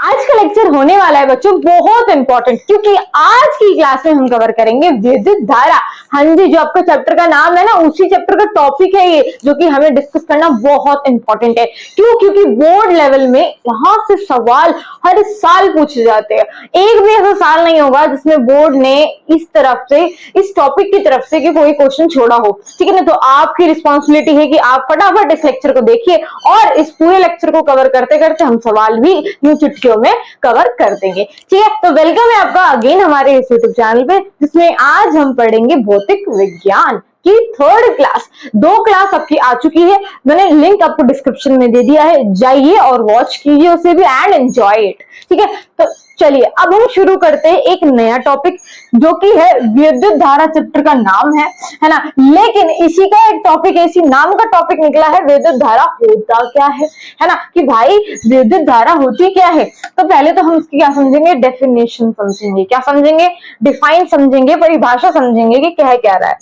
आज का लेक्चर होने वाला है बच्चों बहुत इंपॉर्टेंट, क्योंकि आज की क्लास में हम कवर करेंगे विद्युत धारा। हाँ जी, जो आपका चैप्टर का नाम है ना, उसी चैप्टर का टॉपिक है ये, जो कि हमें डिस्कस करना बहुत इंपॉर्टेंट है। क्यों? क्योंकि बोर्ड लेवल में यहाँ से सवाल हर साल पूछे जाते हैं। एक भी ऐसा साल नहीं होगा जिसमें बोर्ड ने इस तरफ से, इस टॉपिक की तरफ से कि कोई क्वेश्चन छोड़ा हो। ठीक है ना? तो आपकी रिस्पॉन्सिबिलिटी है कि आप फटाफट इस लेक्चर को देखिए और इस पूरे लेक्चर को कवर करते करते हम सवाल भी यूं चुटकियों में कवर कर देंगे। ठीक है, तो वेलकम है आपका अगेन हमारे इस यूट्यूब चैनल पे, जिसमें आज हम पढ़ेंगे भौतिक विज्ञान की थर्ड क्लास। 2 क्लास आपकी आ चुकी है, मैंने लिंक आपको डिस्क्रिप्शन में दे दिया है, जाइए और वॉच कीजिए उसे भी एंड एंजॉय इट। ठीक है, तो चलिए अब हम शुरू करते हैं एक नया टॉपिक, जो कि है विद्युत धारा। चैप्टर का नाम है ना, लेकिन इसी का एक टॉपिक, इसी नाम का टॉपिक निकला है विद्युत धारा होता क्या है ना, कि भाई विद्युत धारा होती क्या है। तो पहले तो हम इसकी क्या समझेंगे, डेफिनेशन समझेंगे। क्या समझेंगे? डिफाइन समझेंगे, परिभाषा समझेंगे कि कह रहा है।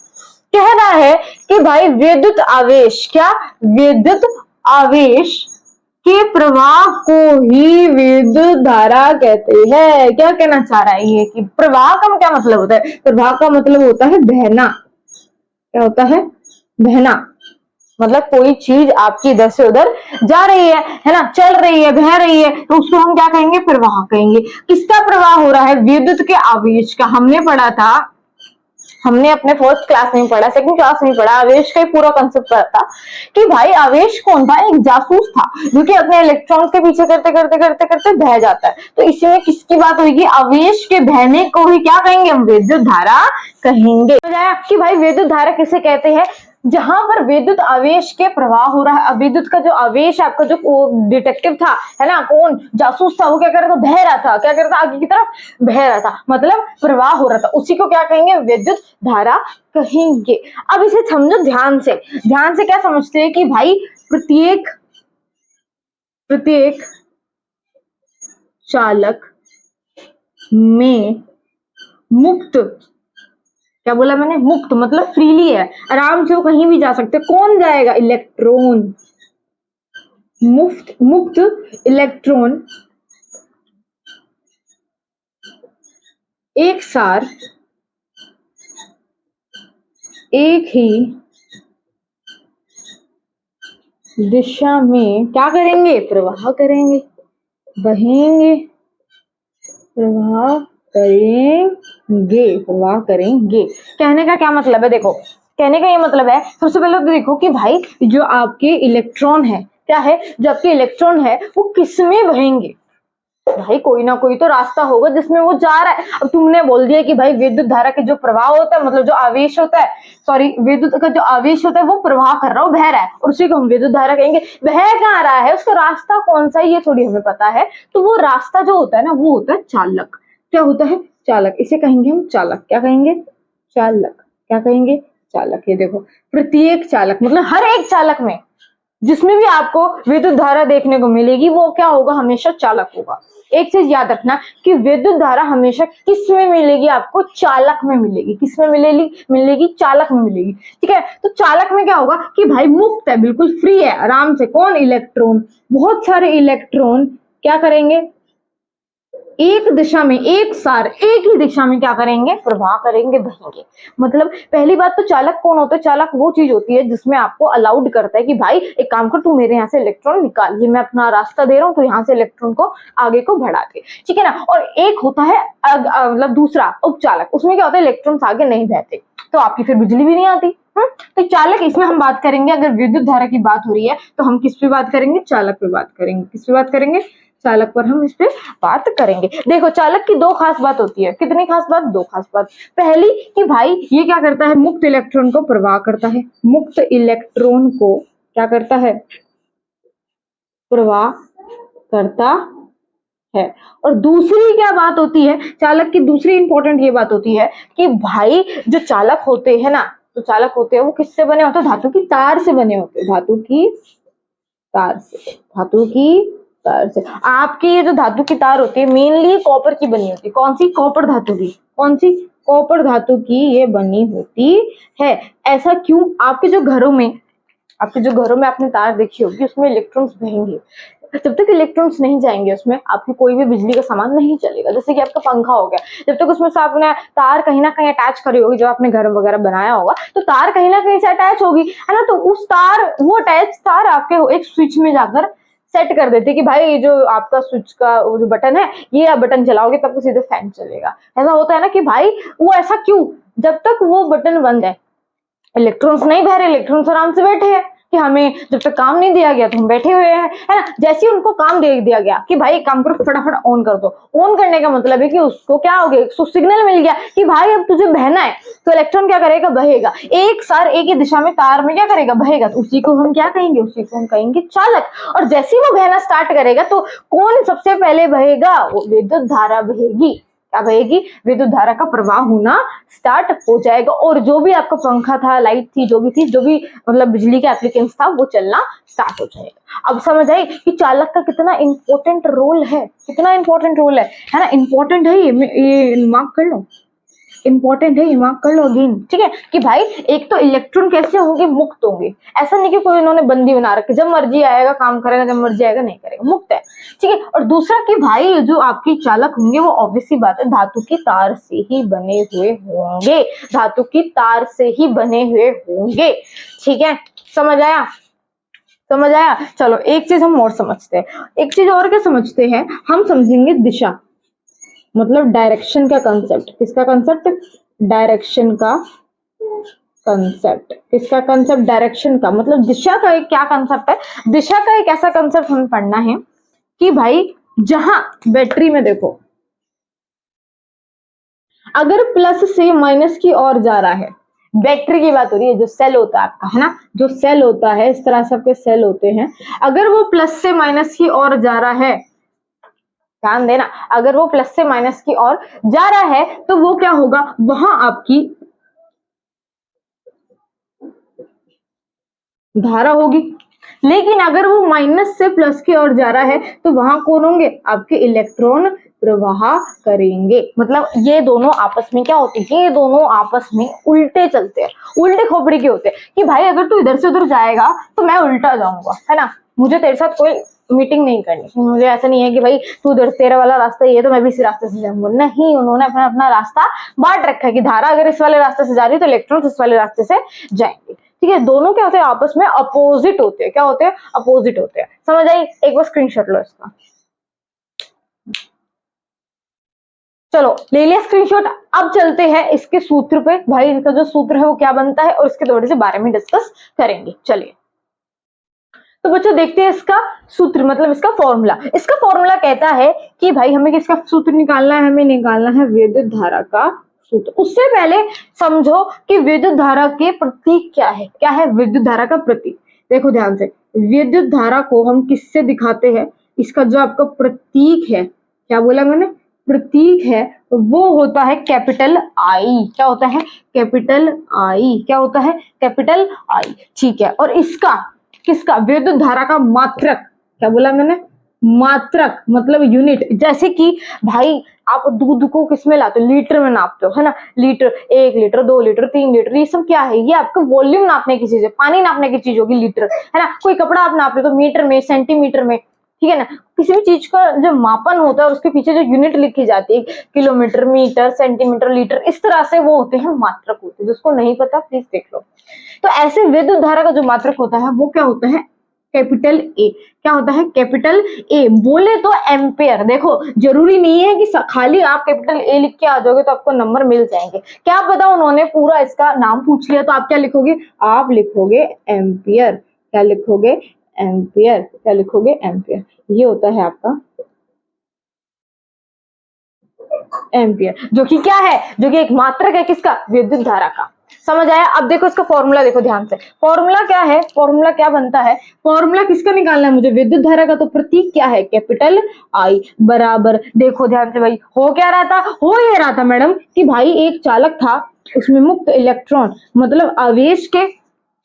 कह रहा है कि भाई विद्युत आवेश, क्या विद्युत आवेश के प्रवाह को ही विद्युत धारा कहते हैं। क्या कहना चाह रहा है ये कि प्रवाह का क्या मतलब होता है? प्रवाह का मतलब होता है बहना। क्या होता है? बहना। मतलब कोई चीज आपकी इधर से उधर जा रही है ना, चल रही है, बह रही है, तो उसको हम क्या कहेंगे? प्रवाह कहेंगे। किसका प्रवाह हो रहा है? विद्युत के आवेश का। हमने पढ़ा था, हमने अपने फर्स्ट क्लास में पढ़ा, सेकंड क्लास में पढ़ा, आवेश का ही पूरा कंसेप्ट पढ़ा था कि भाई आवेश कौन था? एक जासूस था, जो कि अपने इलेक्ट्रॉन के पीछे करते करते करते करते बह जाता है। तो इसमें किसकी बात होगी? आवेश के बहने को ही क्या कहेंगे? हम विद्युत धारा कहेंगे। कि भाई विद्युत धारा किसे कहते हैं? जहां पर विद्युत आवेश के प्रवाह हो रहा है। विद्युत का जो आवेश, आपका जो डिटेक्टिव था, है ना, कौन जासूस था, वो क्या कर रहा था? बह रहा था। क्या कर रहा था? आगे की तरफ बह रहा था, मतलब प्रवाह हो रहा था। उसी को क्या कहेंगे? विद्युत धारा कहेंगे। अब इसे समझो ध्यान से। ध्यान से क्या समझते हैं कि भाई प्रत्येक चालक में मुक्त, क्या बोला मैंने? मुक्त मतलब फ्रीली है, आराम से वो कहीं भी जा सकते। कौन जाएगा? इलेक्ट्रॉन। मुक्त इलेक्ट्रॉन एक सार एक ही दिशा में क्या करेंगे? प्रवाह करेंगे, बहेंगे, प्रवाह करेंगे। कहने का क्या मतलब है? देखो, कहने का ये मतलब है, सबसे पहले तो देखो कि भाई जो आपके इलेक्ट्रॉन है, क्या है? जो आपके इलेक्ट्रॉन है वो किसमें बहेंगे? भाई कोई ना कोई तो रास्ता होगा जिसमें वो जा रहा है। अब तुमने बोल दिया कि भाई विद्युत धारा के जो प्रवाह होता है, मतलब जो आवेश होता है, सॉरी, विद्युत का जो आवेश होता है वो प्रवाह कर रहा हो, बह रहा है, और उसी को हम विद्युत धारा कहेंगे। बह कहाँ रहा है? उसका रास्ता कौन सा है ये थोड़ी हमें पता है। तो वो रास्ता जो होता है ना, वो होता है चालक। क्या होता है? चालक। इसे कहेंगे हम चालक। क्या कहेंगे? चालक। क्या कहेंगे? चालक। ये देखो, प्रत्येक चालक मतलब हर एक चालक में जिसमें भी आपको विद्युत धारा देखने को मिलेगी, वो क्या होगा? हमेशा चालक होगा। एक चीज याद रखना कि विद्युत धारा हमेशा किस में मिलेगी? आपको चालक में मिलेगी। किस में मिलेगी? चालक में मिलेगी। ठीक है, तो चालक में क्या होगा कि भाई मुक्त है, बिल्कुल फ्री है, आराम से। कौन? इलेक्ट्रॉन। बहुत सारे इलेक्ट्रॉन क्या करेंगे? एक दिशा में, एक सार, एक ही दिशा में क्या करेंगे? प्रवाह करेंगे, बहेंगे। मतलब पहली बात तो चालक कौन होता है? चालक वो चीज होती है जिसमें आपको अलाउड करता है कि भाई एक काम कर, तू मेरे यहाँ से इलेक्ट्रॉन निकाल, ये मैं अपना रास्ता दे रहा हूँ, तो यहाँ से इलेक्ट्रॉन को आगे को बढ़ा दे। ठीक है ना? और एक होता है मतलब दूसरा उपचालक। उसमें क्या होता है? इलेक्ट्रॉन आगे नहीं बहते, तो आपकी फिर बिजली भी नहीं आती। तो चालक, इसमें हम बात करेंगे, अगर विद्युत धारा की बात हो रही है तो हम किस पे बात करेंगे? चालक पे बात करेंगे। किस पे बात करेंगे? चालक पर हम इस पे बात करेंगे। देखो, चालक की 2 खास बात होती है। कितनी खास बात? 2 खास बात। पहली कि भाई ये क्या करता है? मुक्त इलेक्ट्रॉन को प्रवाह करता है। मुक्त इलेक्ट्रॉन को क्या करता है? प्रवाह करता है। और दूसरी क्या बात होती है चालक की? दूसरी इंपॉर्टेंट ये बात होती है कि भाई जो चालक होते हैं ना, तो चालक होते हैं वो किससे बने होते हैं? धातु की तार से बने होते हैं। धातु की तार से। धातु की तार से। आपकी ये जो धातु की तार होती है मेनली कॉपर की बनी होती है। कौन सी? कॉपर धातु की। कौन सी? कॉपर धातु की ये बनी होती है। ऐसा क्यों? आपके जो घरों में आपने तार देखी होगी, उसमें इलेक्ट्रॉन्स बहेंगे। जब तक इलेक्ट्रॉन्स नहीं जाएंगे उसमें आपकी कोई भी बिजली का सामान नहीं चलेगा। जैसे कि आपका पंखा हो गया, जब तक उसमें से आपने तार कहीं ना कहीं अटैच करी होगी, जो आपने घर वगैरह बनाया होगा तो तार कहीं ना कहीं से अटैच होगी, है ना, तो उस तार, वो अटैच तार आपके एक स्विच में जाकर सेट कर देते कि भाई जो आपका स्विच का वो जो बटन है, ये आप बटन चलाओगे तब तो सीधे फैन चलेगा। ऐसा होता है ना कि भाई वो ऐसा क्यों, जब तक वो बटन बंद है इलेक्ट्रॉन्स नहीं बह रहे, इलेक्ट्रॉन्स आराम से बैठे हैं कि हमें जब तक काम नहीं दिया गया तो हम बैठे हुए हैं, है ना। जैसे ही उनको काम दे दिया गया कि भाई काम करो, फटाफट ऑन कर दो, ऑन करने का मतलब है कि उसको क्या हो गया, उसको सिग्नल मिल गया कि भाई अब तुझे बहना है, तो इलेक्ट्रॉन क्या करेगा, बहेगा एक सार एक ही दिशा में तार में क्या करेगा, बहेगा। तो उसी को हम क्या कहेंगे, उसी को हम कहेंगे चालक। और जैसे ही वो बहना स्टार्ट करेगा तो कौन सबसे पहले बहेगा, वो विद्युत धारा बहेगी। क्या बहेगी, विद्युत धारा का प्रवाह होना स्टार्ट हो जाएगा और जो भी आपका पंखा था, लाइट थी, जो भी थी, जो भी मतलब बिजली का एप्लीकेंस था, वो चलना स्टार्ट हो जाएगा। अब समझ आई कि चालक का कितना इंपॉर्टेंट रोल है, कितना इंपॉर्टेंट रोल है ना। इंपॉर्टेंट है ये मार्क कर लो, इंपॉर्टेंट है, मार्क कर लो अगेन, ठीक है। कि भाई एक तो इलेक्ट्रॉन कैसे होंगे, मुक्त होंगे। ऐसा नहीं कि कोई इन्होंने बंदी बना रखी, जब मर्जी आएगा काम करेगा, जब मर्जी आएगा नहीं करेगा, मुक्त है, ठीक है। और दूसरा कि भाई जो आपके चालक होंगे वो ऑब्वियसली बात है धातु की तार से ही बने हुए होंगे, धातु की तार से ही बने हुए होंगे, ठीक है। समझ आया, समझ आया। चलो एक चीज हम और समझते हैं, एक चीज और क्या समझते हैं, हम समझेंगे दिशा, मतलब डायरेक्शन का कंसेप्ट। किसका कंसेप्ट, डायरेक्शन का कंसेप्ट। किसका कंसेप्ट, डायरेक्शन का, मतलब दिशा का एक क्या कंसेप्ट है। दिशा का एक ऐसा कंसेप्ट हमें पढ़ना है कि भाई जहां बैटरी में देखो, अगर प्लस से माइनस की ओर जा रहा है, बैटरी की बात हो रही है, जो सेल होता है आपका, है ना, जो सेल होता है, इस तरह से आपके सेल होते हैं, अगर वो प्लस से माइनस की ओर जा रहा है, ध्यान देना, अगर वो प्लस से माइनस की ओर जा रहा है तो वो क्या होगा, वहां आपकी धारा होगी। लेकिन अगर वो माइनस से प्लस की ओर जा रहा है तो वहां कौन होंगे, आपके इलेक्ट्रॉन प्रवाह करेंगे। मतलब ये दोनों आपस में क्या होते हैं, ये दोनों आपस में उल्टे चलते हैं, उल्टे खोपड़ी के होते हैं कि भाई अगर तू इधर से उधर जाएगा तो मैं उल्टा जाऊंगा, है ना, मुझे तेरे साथ कोई मीटिंग नहीं करनी। मुझे ऐसा नहीं है कि भाई तू उधर, तेरा वाला रास्ता ये तो मैं भी इसी रास्ते से जाऊंगा, नहीं, उन्होंने अपना अपना रास्ता बांट रखा है कि धारा अगर इस वाले रास्ते से जा रही है तो इलेक्ट्रॉन इस वाले रास्ते से जाएंगे, ठीक है। दोनों क्या होते हैं, आपस में अपोजिट होते हैं। क्या होते हैं, अपोजिट होते हैं। समझ आई, एक बार स्क्रीनशॉट लो इसका, चलो ले लिया स्क्रीनशॉट। अब चलते हैं इसके सूत्र पे, भाई इसका जो सूत्र है वो क्या बनता है और इसके थोड़े से बारे में डिस्कस करेंगे। चलिए तो बच्चों देखते हैं इसका सूत्र, मतलब इसका फॉर्मूला। इसका फॉर्मूला कहता है कि भाई हमें किसका सूत्र निकालना है, हमें निकालना है विद्युत धारा का सूत्र। उससे पहले समझो कि विद्युत धारा के प्रतीक क्या है। क्या है विद्युत धारा का प्रतीक, देखो ध्यान से, विद्युत धारा को हम किससे दिखाते हैं, इसका जो आपका प्रतीक है, क्या बोला मैंने, प्रतीक है, वो होता है कैपिटल आई। क्या होता है, कैपिटल आई। क्या होता है, कैपिटल आई, ठीक है। और इसका, किसका, विद्युत धारा का मात्रक, क्या बोला मैंने, मात्रक मतलब यूनिट। जैसे कि भाई आप दूध को किसमें लाते हो, लीटर में नापते हो, है ना, लीटर, 1 लीटर, 2 लीटर, 3 लीटर, ये सब क्या है, ये आपका वॉल्यूम नापने की चीज है, पानी नापने की चीज होगी लीटर, है ना। कोई कपड़ा आप नाप रहे हो तो मीटर में, सेंटीमीटर में, ठीक है ना। किसी भी चीज का जो मापन होता है उसके पीछे जो यूनिट लिखी जाती है, किलोमीटर, मीटर, सेंटीमीटर, लीटर, इस तरह से वो होते हैं मात्रक होते हैं। जिसको नहीं पता प्लीज देख लो। तो ऐसे विद्युत धारा का जो मात्रक होता है वो क्या होता है, कैपिटल ए। क्या होता है, कैपिटल ए। बोले तो एम्पेयर। देखो जरूरी नहीं है कि खाली आप कैपिटल ए लिख के आ जाओगे तो आपको नंबर मिल जाएंगे। क्या पता उन्होंने पूरा इसका नाम पूछ लिया तो आप क्या लिखोगे, आप लिखोगे एम्पियर। क्या लिखोगे, एम्पियर। क्या लिखोगे, एम्पियर। ये होता है आपका एम्पियर, जो कि क्या है, जो कि एक मात्रक है किसका, विद्युत धारा का। समझ आया। अब देखो इसका फॉर्मूला देखो ध्यान से, फॉर्मूला क्या है, फॉर्मूला क्या बनता है, फॉर्मूला किसका निकालना है मुझे, विद्युत धारा का। तो प्रतीक क्या है, कैपिटल आई बराबर, देखो ध्यान से भाई, हो क्या रहा था, हो ये रहा था मैडम कि भाई एक चालक था, उसमें मुक्त इलेक्ट्रॉन मतलब आवेश के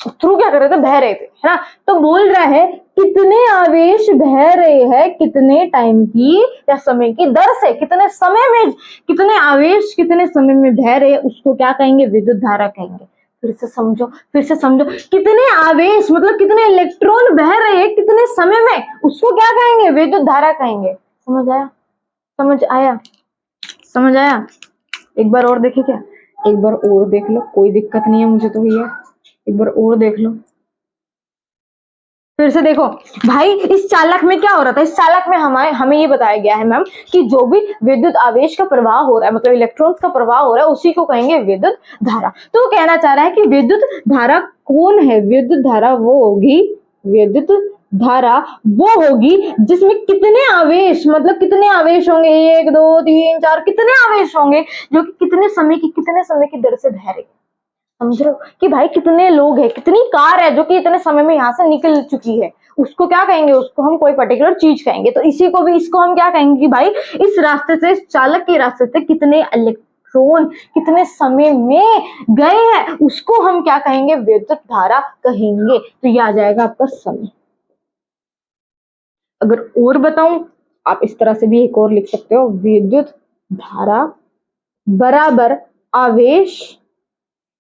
थ्रू क्या कर रहे थे, बह रहे थे, है ना। तो बोल रहा है कितने आवेश बह रहे हैं, कितने टाइम की या समय की दर से, कितने समय में, कितने आवेश कितने समय में बह रहे हैं, उसको क्या कहेंगे, विद्युत धारा कहेंगे। फिर से समझो, फिर से समझो, कितने आवेश मतलब कितने इलेक्ट्रॉन बह रहे हैं कितने समय में, उसको क्या कहेंगे? विद्युत धारा कहेंगे। समझ आया? समझ आया? समझ आया? एक बार और देखे क्या? एक बार और देख लो, कोई दिक्कत नहीं है मुझे तो भैया, एक बार और देख लो, फिर से देखो। भाई इस चालक में क्या हो रहा था? इस चालक में हमें ये बताया गया है मैम कि जो भी विद्युत आवेश का प्रवाह हो रहा है मतलब इलेक्ट्रॉन्स का प्रवाह हो रहा है उसी को कहेंगे विद्युत धारा। तो वो कहना चाह रहा है कि विद्युत धारा कौन है? विद्युत धारा वो होगी, विद्युत धारा वो होगी जिसमें कितने आवेश मतलब कितने आवेश होंगे, 1 2 3 4 कितने आवेश होंगे जो कि कितने समय की दर से बह रहे। समझ रहे हो कि भाई कितने लोग हैं, कितनी कार है जो कि इतने समय में यहाँ से निकल चुकी है, उसको क्या कहेंगे? उसको हम कोई पर्टिकुलर चीज कहेंगे। तो इसी को भी इसको हम क्या कहेंगे कि भाई इस रास्ते से, इस चालक के रास्ते से कितने इलेक्ट्रॉन कितने समय में गए हैं उसको हम क्या कहेंगे? विद्युत धारा कहेंगे। तो ये आ जाएगा आपका समय। अगर और बताऊं, आप इस तरह से भी एक और लिख सकते हो, विद्युत धारा बराबर आवेश,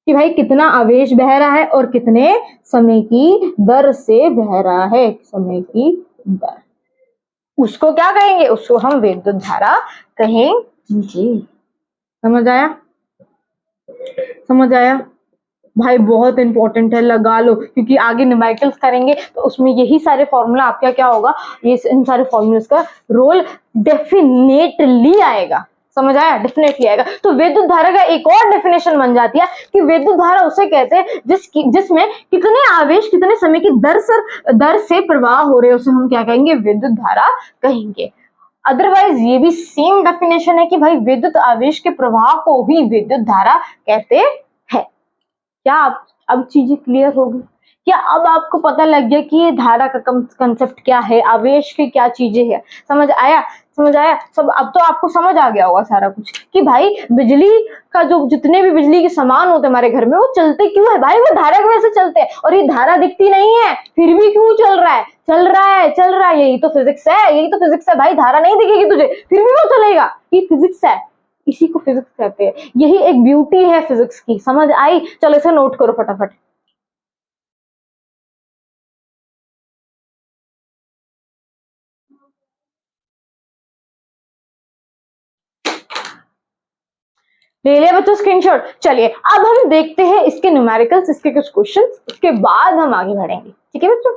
कि भाई कितना आवेश बह रहा है और कितने समय की दर से बह रहा है, समय की दर, उसको क्या कहेंगे? उसको हम विद्युत धारा कहेंगे। समझ आया? समझ आया? भाई बहुत इंपॉर्टेंट है, लगा लो, क्योंकि आगे न्यूमेरिकल्स करेंगे तो उसमें यही सारे फॉर्मूला आपका क्या होगा, ये इन सारे फॉर्मूलास का रोल डेफिनेटली आएगा। समझ आया? डेफिनेटली आएगा। तो विद्युत धारा का एक और डेफिनेशन बन जाती है कि विद्युत धारा उसे कहते हैं जिसमें कितने आवेश कितने समय की दर से प्रवाह हो रहे हैं, उसे हम क्या कहेंगे? विद्युत धारा कहेंगे। अदरवाइज ये भी सेम डेफिनेशन है कि भाई विद्युत आवेश के प्रवाह को ही विद्युत धारा कहते हैं। क्या अब चीजें क्लियर होगी? क्या अब आपको पता लग गया कि ये धारा का कंसेप्ट क्या है, आवेश की क्या चीजें हैं? समझ आया? समझ आया सब? अब तो आपको समझ आ गया होगा सारा कुछ कि भाई बिजली का जो जितने भी बिजली के सामान होते हैं हमारे घर में वो चलते क्यों है? भाई वो धारा की वजह से चलते हैं, और ये धारा दिखती नहीं है फिर भी क्यों चल रहा है? चल रहा है, चल रहा है, यही तो फिजिक्स है, यही तो फिजिक्स है भाई। धारा नहीं दिखेगी तुझे फिर भी वो चलेगा, ये फिजिक्स है, इसी को फिजिक्स कहते हैं। यही एक ब्यूटी है फिजिक्स की। समझ आई? चलो इसे नोट करो फटाफट। ले लिया बच्चों स्क्रीनशॉट? चलिए अब हम देखते हैं इसके न्यूमेरिकल्स, इसके कुछ क्वेश्चंस, उसके बाद हम आगे बढ़ेंगे। ठीक है बच्चों?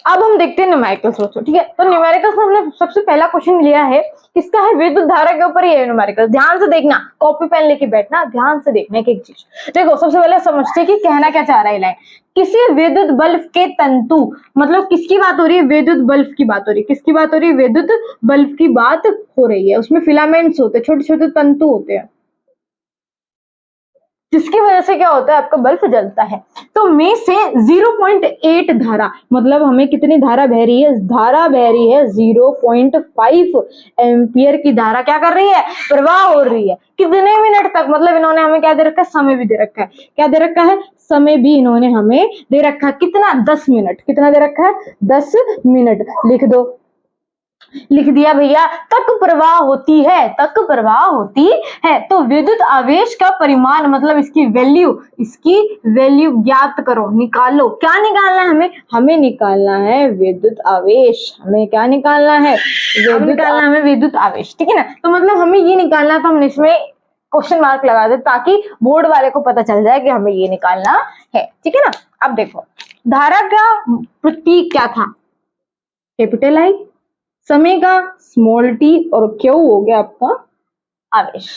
अब हम देखते हैं न्यूमेरिकल्स बच्चों। ठीक है, तो न्यूमेरिकल्स में हमने सबसे पहला क्वेश्चन लिया है, किसका है? विद्युत धारा के ऊपर ही है न्यूमेरिकल। ध्यान से देखना, कॉपी पेन लेके बैठना, ध्यान से देखना एक एक चीज। देखो सबसे पहले समझते हैं कि कहना क्या चाह रहा है लाइन। किसी विद्युत बल्ब के तंतु, मतलब किसकी बात हो रही है? विद्युत बल्ब की बात हो रही है। किसकी बात हो रही है? विद्युत बल्ब की बात हो रही है। उसमें फिलामेंट्स होते हैं, छोटे छोटे तंतु होते हैं, जिसकी वजह से क्या होता है? आपका बल्ब जलता है। तो में से 0.8 धारा, मतलब हमें कितनी धारा बह रही है? धारा बह रही है 0.5 एम्पियर की धारा क्या कर रही है? प्रवाह हो रही है। कितने मिनट तक? मतलब इन्होंने हमें क्या दे रखा है? समय भी दे रखा है। क्या दे रखा है? समय भी इन्होंने हमें दे रखा है। कितना? 10 मिनट। कितना दे रखा है? 10 मिनट। लिख दो, लिख दिया भैया। तक प्रवाह होती है, तक प्रवाह होती है। तो विद्युत आवेश का परिमाण मतलब इसकी वैल्यू ज्ञात करो, निकालो। क्या निकालना है हमें? हमें निकालना है विद्युत आवेश। हमें क्या निकालना है? निकालना हमें विद्युत आवेश। ठीक है ना? तो मतलब हमें ये निकालना, तो हम इसमें क्वेश्चन मार्क लगा दे ताकि बोर्ड वाले को पता चल जाए कि हमें ये निकालना है। ठीक है ना? अब देखो धारा का प्रतीक क्या था? Capital I. समय का स्मॉल टी, और क्यू हो गया आपका आवेश।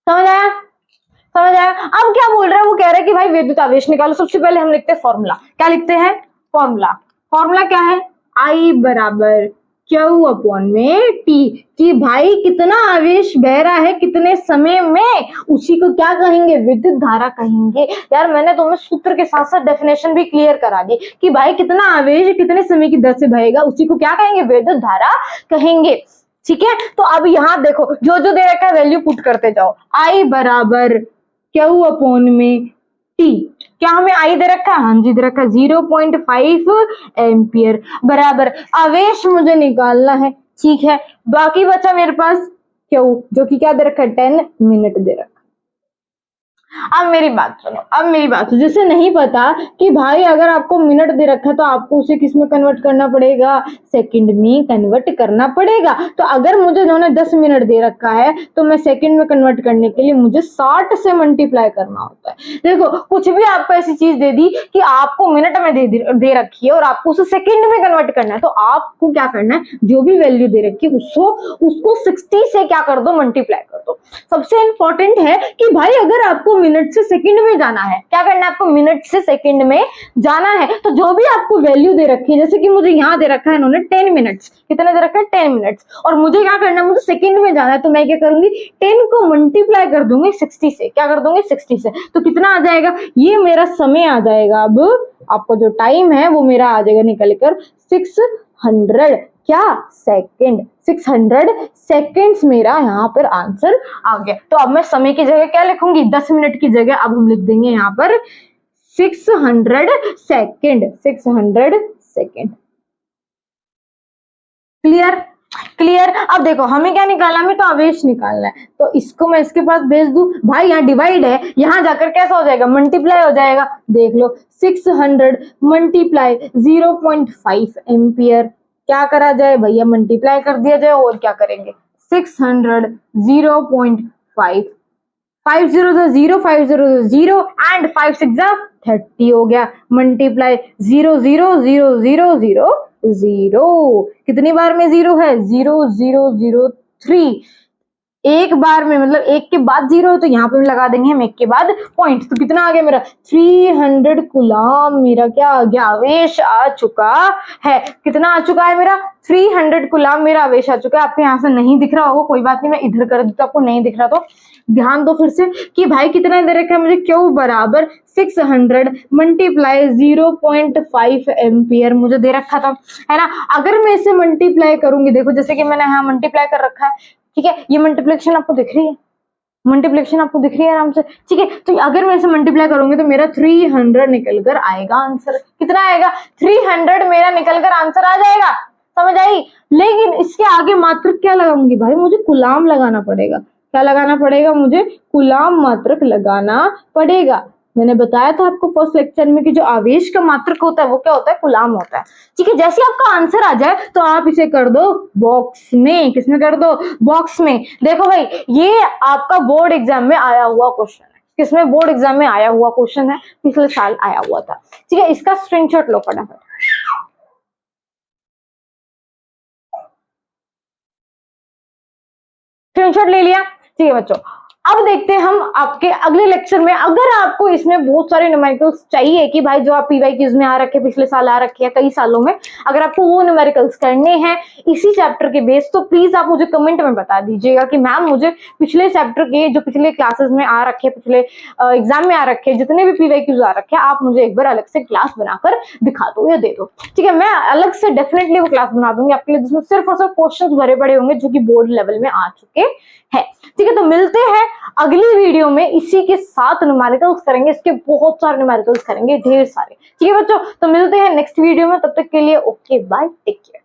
समझ आया? समझ आया? अब क्या बोल रहा है? वो कह रहा है कि भाई विद्युत आवेश निकालो। सबसे पहले हम लिखते हैं फॉर्मूला। क्या लिखते हैं? फॉर्मूला। फॉर्मूला क्या है? आई बराबर क्यू अपॉन में टी, कि भाई कितना आवेश बह रहा है कितने समय में, उसी को क्या कहेंगे? विद्युत धारा कहेंगे। यार मैंने तुम्हें सूत्र के साथ साथ डेफिनेशन भी क्लियर करा दी कि भाई कितना आवेश कितने समय की दर से बहेगा, उसी को क्या कहेंगे? विद्युत धारा कहेंगे। ठीक है? तो अब यहाँ देखो जो जो दे रखा है वैल्यू पुट करते जाओ। आई बराबर क्यू अपॉन में टी, क्या हमें आई दे रखा है? हाँ जी दे रखा है 0.5 एम्पियर, बराबर आवेश मुझे निकालना है ठीक है, बाकी बचा मेरे पास क्यू, जो कि क्या दे रखा है, 10 मिनट दे रखा है। अब मेरी बात सुनो, जिसे नहीं पता कि भाई अगर आपको मिनट दे रखा है तो आपको उसे किस में कन्वर्ट करना पड़ेगा, सेकंड में कन्वर्ट करना पड़ेगा। तो अगर मुझे इन्होंने 10 मिनट दे रखा है तो मैं सेकंड में कन्वर्ट करने के लिए मुझे 60 से मल्टीप्लाई करना होता है। देखो कुछ भी आपको ऐसी चीज दे दी कि आपको मिनट में दे रखी है और आपको उसे सेकंड में कन्वर्ट करना है, तो आपको क्या करना है, जो भी वैल्यू दे रखी है उसको 60 से क्या कर दो, मल्टीप्लाई कर दो। सबसे इंपॉर्टेंट है कि भाई अगर आपको मिनट से सेकंड में जाना है, क्या करना है आपको, मिनट से सेकंड में जाना है, तो जो भी आपको वैल्यू दे रखी है, जैसे कि मुझे यहाँ दे रखा है इन्होंने 10 मिनट्स, कितना दे रखा है, 10 मिनट्स, और मुझे क्या करना है, मुझे सेकंड में जाना है, तो मैं क्या करूंगी, 10 को मल्टीप्लाई कर दूंगी 60 से, क्या कर दूंगी, 60 से, तो कितना आ जाएगा, ये मेरा समय आ जाएगा। अब आपको जो टाइम है वो मेरा आ जाएगा निकल कर 600 क्या सेकंड, 600 सेकंड्स मेरा यहाँ पर आंसर आ गया। तो अब मैं समय की जगह क्या लिखूंगी, 10 मिनट की जगह अब हम लिख देंगे यहाँ पर 600 सेकंड, 600 सेकंड। क्लियर। अब देखो हमें क्या निकालना है, हमें तो आवेश निकालना है, तो इसको मैं इसके पास भेज दूं, भाई यहाँ डिवाइड है, यहाँ जाकर कैसा हो जाएगा, मल्टीप्लाई हो जाएगा। देख लो 600 मल्टीप्लाई 0.5 एम्पियर, क्या करा जाए भैया, मल्टीप्लाई कर दिया जाए, और क्या करेंगे, 600 0.5, 5 0 0 5 0 0 एंड 5 6 30 हो गया, मल्टीप्लाई 0 0 0 0 0 0, कितनी बार में 0 है, 0 0 0 3, एक बार में मतलब एक के बाद 0, तो यहाँ पे लगा देंगे हम एक के बाद पॉइंट, तो कितना आ गया मेरा 300 कूलम, मेरा क्या आ गया, आवेश आ चुका है। कितना आ चुका है मेरा, 300 कूलम मेरा आवेश आ चुका है। आपको यहाँ से नहीं दिख रहा होगा, कोई बात नहीं, मैं इधर कर दूँ तो आपको नहीं दिख रहा, तो ध्यान दो फिर से कि भाई कितना दे रखा है मुझे, क्यू बराबर 600 मल्टीप्लाई 0.5 एम्पियर मुझे दे रखा था, है ना। अगर मैं इसे मल्टीप्लाई करूंगी, देखो जैसे कि मैंने यहाँ मल्टीप्लाई कर रखा है, ठीक है, ये मल्टीप्लिकेशन आपको दिख रही है, मल्टीप्लिकेशन आपको दिख रही है आराम से, ठीक है। तो अगर मैं इसे मल्टीप्लाई करूंगी तो मेरा 300 निकल कर आएगा आंसर, कितना आएगा, 300 मेरा निकल कर आंसर आ जाएगा, समझ आई। लेकिन इसके आगे मात्रक क्या लगाऊंगी भाई, मुझे कूलाम लगाना पड़ेगा, क्या लगाना पड़ेगा, मुझे कूलाम मात्रक लगाना पड़ेगा। मैंने बताया था आपको फर्स्ट लेक्चर में कि जो आवेश का मात्रक होता है वो क्या होता है, कूलाम होता है, ठीक है। जैसे आपका आंसर आ जाए तो आप इसे कर दो बॉक्स में, किसमें कर दो, बॉक्स में। देखो भाई ये आपका बोर्ड एग्जाम में आया हुआ क्वेश्चन है, किसमें, बोर्ड एग्जाम में आया हुआ क्वेश्चन है, पिछले साल आया हुआ था, ठीक है। इसका स्क्रीनशॉट लो फटाफट, स्क्रीनशॉट ले लिया, ठीक है बच्चों। अब देखते हैं हम आपके अगले लेक्चर में। अगर आपको इसमें बहुत सारे न्यूमेरिकल्स चाहिए कि भाई जो आप पीवाईक्यूज में आ रखे, पिछले साल आ रखे हैं कई सालों में, अगर आपको वो न्यूमेरिकल्स करने हैं इसी चैप्टर के बेस, तो प्लीज आप मुझे कमेंट में बता दीजिएगा कि मैम मुझे पिछले चैप्टर के जो पिछले क्लासेस में आ रखे, पिछले एग्जाम में आ रखे, जितने भी पीवाईक्यूज आ रखे, आप मुझे एक बार अलग से क्लास बनाकर दिखा दो या दे दो, ठीक है। मैं अलग से डेफिनेटली वो क्लास बना दूंगी आपके लिए, जिसमें सिर्फ और सिर्फ क्वेश्चन भरे पड़े होंगे जो कि बोर्ड लेवल में आ चुके हैं, ठीक है। तो मिलते हैं अगली वीडियो में, इसी के साथ न्यूमेरिकल्स करेंगे, इसके बहुत सारे न्यूमेरिकल्स करेंगे, ढेर सारे, ठीक है बच्चों। तो मिलते हैं नेक्स्ट वीडियो में, तब तक के लिए ओके बाय, टेक केयर।